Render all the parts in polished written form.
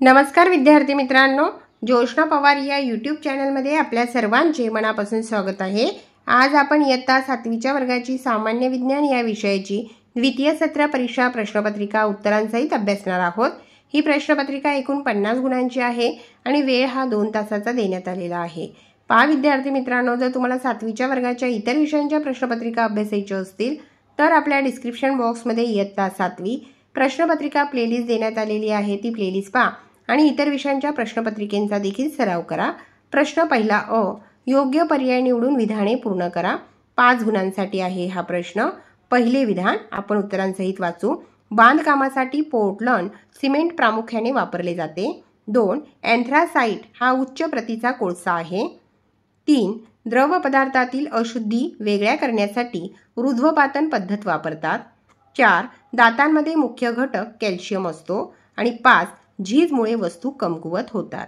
नमस्कार विद्यार्थी मित्रांनो, जोशना पवार या यूट्यूब चॅनलमध्ये आपल्या सर्वांचे मनापासून स्वागत आहे। आज आपण इयत्ता 7वीच्या वर्गाची सामान्य विज्ञान या विषयाची द्वितीय सत्र परीक्षा प्रश्नपत्रिका उत्तरांसहित अभ्यासणार आहोत। ही प्रश्नपत्रिका एकूण 50 गुणांची आहे आणि वेळ हा 2 तासाचा देण्यात आलेला आहे। पहा विद्यार्थी मित्रांनो, जर तुम्हाला 7वीच्या वर्गाच्या इतर विषयांच्या प्रश्नपत्रिका अभ्यासायच्या असतील तर आपल्या डिस्क्रिप्शन बॉक्समध्ये इयत्ता 7वी प्रश्नपत्रिका प्लेलिस्ट देण्यात आलेली आहे। ती प्लेलिस्ट पहा आणि इतर विषयांच्या प्रश्नपत्रिकेचा देखील सराव करा। प्रश्न पहिला अ, योग्य पर्याय निवडून विधाने पूर्ण करा। 5 गुणांसाठी आहे हा प्रश्न। पहिले विधान आपण उत्तरांसहित वाचू। बांधकामासाठी पोर्टलँड सिमेंट प्रामुख्याने वापरले जाते। 2. एन्थ्रासाइट हा उच्च प्रतीचा कोळसा आहे। 3. द्रव पदार्थातील अशुद्धी वेगळ्या करण्यासाठी ऊर्ध्वपातन पद्धत वापरतात। 4. दातांमध्ये मुख्य घटक कॅल्शियम असतो। आणि 5. झीजमुळे वस्तू कमकुवत होतात।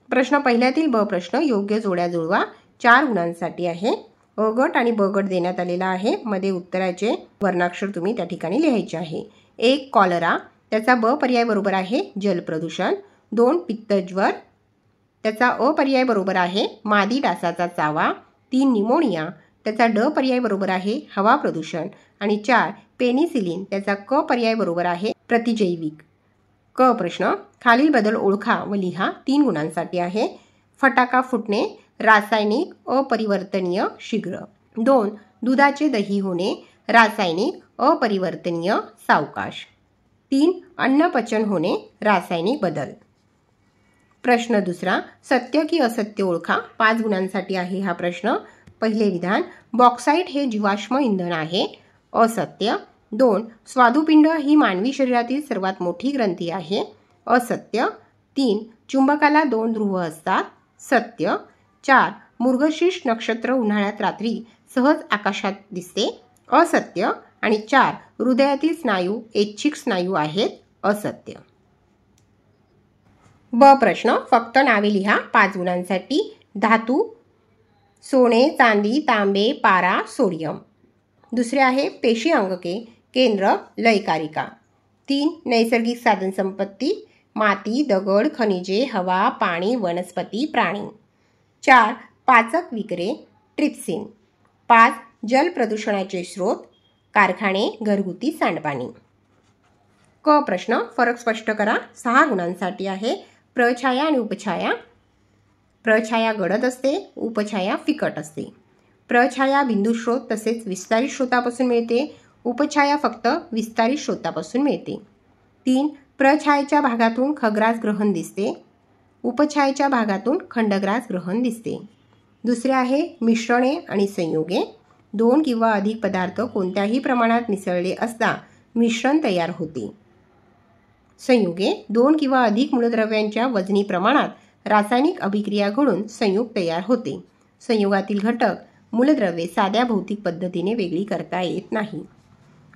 प्रश्न पहिल्यातील ब प्रश्न योग्य जोड्या जुळवा। 4 गुणांसाठी आहे। अ गट आणि ब गट देण्यात आलेला आहे। मध्ये उत्तराचे वर्णाक्षर तुम्ही त्या ठिकाणी लिहायचे आहे। 1. कॉलरा, त्याचा ब पर्याय बरोबर आहे जलप्रदूषण। 2. पित्तज्वर, त्याचा अ पर्याय बरोबर आहे मादी डासाचा चावा। 3. निमोनिया, त्याचा ड पर्याय बरोबर आहे हवा प्रदूषण। आणि 4. पेनिसिलिन, त्याचा क पर्याय बरोबर आहे प्रतिजैविक। क प्रश्न खालील बदल ओळखा व लिहा। 3 गुणांसाठी आहे। फटाका फुटणे, रासायनिक अपरिवर्तनीय शीघ्र। 2. दुधाचे दही होणे, रासायनिक अपरिवर्तनीय सावकाश। 3. अन्न पचन होणे, रासायनिक बदल। प्रश्न दुसरा सत्य की असत्य ओळखा। 5 गुणांसाठी आहे हा प्रश्न। पहिले विधान बॉक्साइट हे जीवाश्म इंधन आहे, असत्य। 2. स्वादुपिंड ही मानवी शरीरातील सर्वात मोठी ग्रंथी आहे, असत्य। 3. चुंबकाला 2 ध्रुव असतात, सत्य। 4. मृगशीर्ष नक्षत्र उन्हाळ्यात रात्री सहज आकाशात दिसते, असत्य। आणि 4. हृदयातील स्नायू ऐच्छिक स्नायू आहेत, असत्य। ब प्रश्न फक्त नावे लिहा। 5 गुणांसाठी धातू सोने, चांदी, तांबे, पारा, सोडियम। दुसरे आहे पेशी अंगके, केंद्र, लयकारिका। 3. नैसर्गिक साधनसंपत्ती माती, दगड, खनिजे, हवा, पाणी, वनस्पती, प्राणी। 4. पाचक विकरे, ट्रिप्सिन। 5. जल प्रदूषणाचे स्रोत, कारखाने, घरगुती सांडपाणी। क प्रश्न फरक स्पष्ट करा। 6 गुणांसाठी आहे। प्रछाया आणि उपछाया। प्रछाया गडद असते, उपछाया फिकट असते। प्रछाया बिंदू स्रोत तसेच विस्तारित स्रोतापासून मिळते, उपछाया फक्त विस्तारित स्रोतापासून मिळते। 3. प्रछायेच्या भागातून खग्रास ग्रहण दिसते, उपछायेच्या भागातून खंडग्रास ग्रहण दिसते। दुसरे आहे मिश्रणे आणि संयुगे। 2 किंवा अधिक पदार्थ कोणत्याही प्रमाणात मिसळले असता मिश्रण तयार होते। संयुगे 2 किंवा अधिक मूलद्रव्यांच्या वजनी प्रमाणात रासायनिक अभिक्रिया घडून संयुग तयार होते। संयुगातील घटक मूलद्रव्ये साध्या भौतिक पद्धतीने वेगळी करता येत नाही।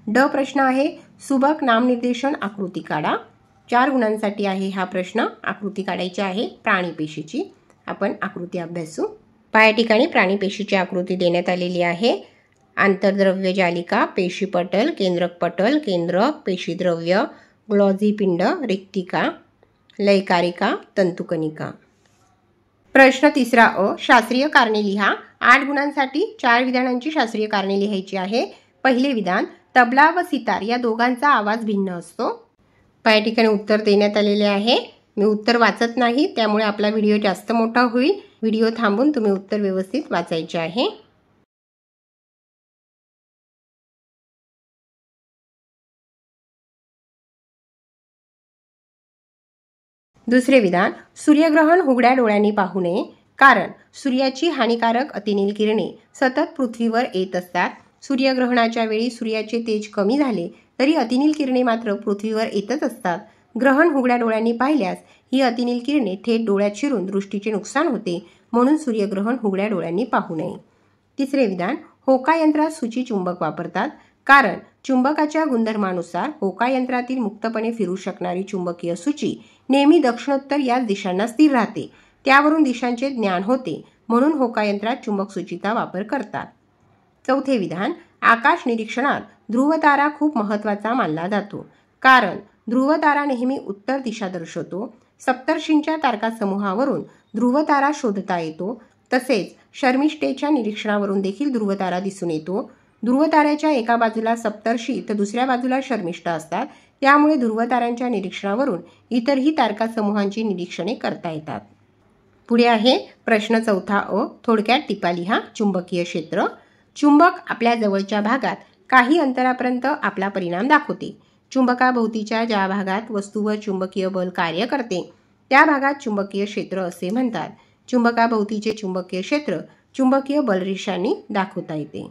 ड प्रश्न आहे सुबक नामनिर्देशन आकृती काढा। 4 गुणांसाठी आहे हा प्रश्न। आकृती काढायची आहे प्राणीपेशीची। आपण आकृती अभ्यासू। या ठिकाणी प्राणीपेशीची आकृती देण्यात आलेली आहे। आंतरद्रव्य जालिका, पेशीपटल, केंद्रक पटल, केंद्रक, पेशीद्रव्य, ग्लॉझी पिंड, रिक्तिका, लयकारिका, तंतुकणिका। प्रश्न तिसरा अ, शास्त्रीय कारणे लिहा। 8 गुणांसाठी 4 विधानांची शास्त्रीय कारणे लिहायची आहे। पहिले विधान तबला व सितार या दोघांचा आवाज भिन्न असतो। या ठिकाणी उत्तर देण्यात आलेले आहे। मी उत्तर वाचत नाही, त्यामुळे आपला व्हिडिओ जास्त मोठा होईल। व्हिडिओ थांबून तुम्ही उत्तर व्यवस्थित वाचायचे आहे। दुसरे विधान सूर्यग्रहण उघड्या डोळ्यांनी पाहू नये, कारण सूर्याची हानिकारक अतिनील किरणे सतत पृथ्वीवर येत असतात। सूर्यग्रहणाच्या वेळी सूर्याचे तेज कमी झाले तरी अतिनील किरणे मात्र पृथ्वीवर येतच असतात। ग्रहण उघड्या डोळ्यांनी पाहिल्यास ही अतिनील किरणे थेट डोळ्यात शिरून दृष्टीचे नुकसान होते, म्हणून सूर्यग्रहण उघड्या डोळ्यांनी पाहू नये। तिसरे विधान होकायंत्रात सूची चुंबक वापरतात, कारण चुंबकाच्या गुणधर्मानुसार होकायंत्रातील मुक्तपणे फिरू शकणारी चुंबकीय सूची नेहमी दक्षिणोत्तर याच दिशांना स्थिर राहते। त्यावरून दिशांचे ज्ञान होते, म्हणून होकायंत्रात चुंबक सूचीचा वापर करतात। चौथे विधान आकाश निरीक्षणात ध्रुवतारा खूप महत्त्वाचा मानला जातो, कारण ध्रुवतारा नेहमी उत्तर दिशा दर्शवतो। सप्तर्षींच्या तारका समूहावरून ध्रुवतारा शोधता येतो। तसेच शर्मिष्ठेच्या निरीक्षणावरून देखील ध्रुवतारा दिसून येतो। ध्रुवताऱ्याच्या एका बाजूला सप्तर्षी तर दुसऱ्या बाजूला शर्मिष्ठ असतात, त्यामुळे ध्रुवताऱ्यांच्या निरीक्षणावरून इतरही तारका समूहांची निरीक्षणे करता येतात। पुढे आहे प्रश्न 4 अ, थोडक्यात टिपा लिहा। चुंबकीय क्षेत्र। चुंबक आपल्या जवळच्या भागात काही अंतरापर्यंत आपला परिणाम दाखवते। चुंबकाभोवतीच्या ज्या भागात वस्तूवर चुंबकीय बल कार्य करते त्या भागात चुंबकीय क्षेत्र असे म्हणतात। चुंबकाभोवतीचे चुंबकीय क्षेत्र चुंबकीय बलरेषांनी दाखवता येते।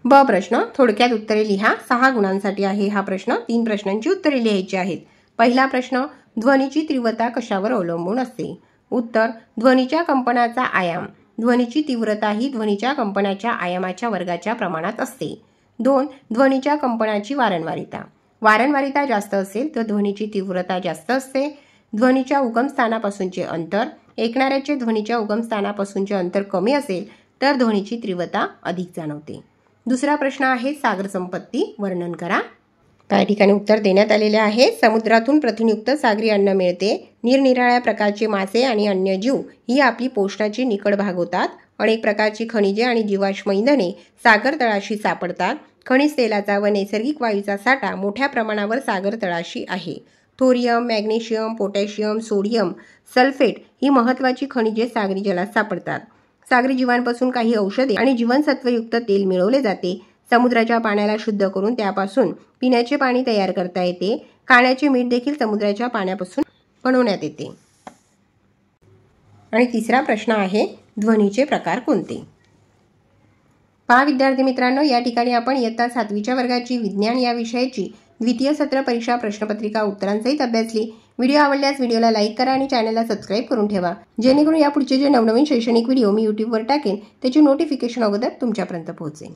ब प्रश्न, थोडक्यात उत्तरे लिहा। 6 गुणांसाठी आहे हा प्रश्न। 3 प्रश्नांची उत्तरे लिहायची आहेत। पहिला प्रश्न, ध्वनीची तीव्रता कशावर अवलंबून असते? उत्तर, ध्वनीच्या कंपनाचा आयाम। ध्वनीची तीव्रता ही ध्वनीच्या कंपनाच्या आयामाच्या वर्गाच्या प्रमाणात असते। 2. ध्वनीच्या कंपनाची वारंवारिता। वारंवारिता जास्त असेल तर ध्वनीची तीव्रता जास्त असते। ध्वनीच्या उगमस्थानापासूनचे अंतर, ऐकणाऱ्याचे ध्वनीच्या उगमस्थानापासूनचे अंतर कमी असेल तर ध्वनीची तीव्रता अधिक जाणवते। दुसरा प्रश्न आहे सागर संपत्ती वर्णन करा। काही ठिकाणी उत्तर देण्यात आलेले आहे। समुद्रातून प्रथिनयुक्त सागरी अन्न मिळते। निरनिराळ्या प्रकारचे मासे आणि अन्य जीव ही आपली पोषणाची निकड भागवतात। अनेक प्रकारची खनिजे आणि जीवाश्म इंधने सागर तळाशी सापडतात। खनिज तेलाचा व नैसर्गिक वायूचा साठा मोठ्या प्रमाणावर सागर तळाशी आहे। Thorium, magnesium, potassium, sodium sulphate ही महत्त्वाची खनिजे सागरी जलात सापडतात। सागरी जीवांपासून काही औषधे आणि जीवनसत्वयुक्त तेल मिळवले जाते। समुद्राच्या पाण्याला शुद्ध करून त्यापासून पिण्याचे पाणी तयार करता येते। खाण्याचे मीठ देखील समुद्राच्या पाण्यापासून बनवण्यात येते। आणि तिसरा प्रश्न आहे ध्वनीचे प्रकार कोणते? पहा विद्यार्थी मित्रांनो, या ठिकाणी आपण इयत्ता 7वीच्या वर्गाची विज्ञान या विषयाची द्वितीय सत्र परीक्षा प्रश्नपत्रिका उत्तरांसहित अभ्यासली। व्हिडिओ आवडल्यास व्हिडिओला लाईक करा आणि चॅनलला सबस्क्राईब करून ठेवा, जेणेकरून यापुढचे जे नवनवीन शैक्षणिक व्हिडिओ मी यूट्यूबवर टाकेन त्याची नोटिफिकेशन अगोदर तुमच्यापर्यंत पोहोचेल।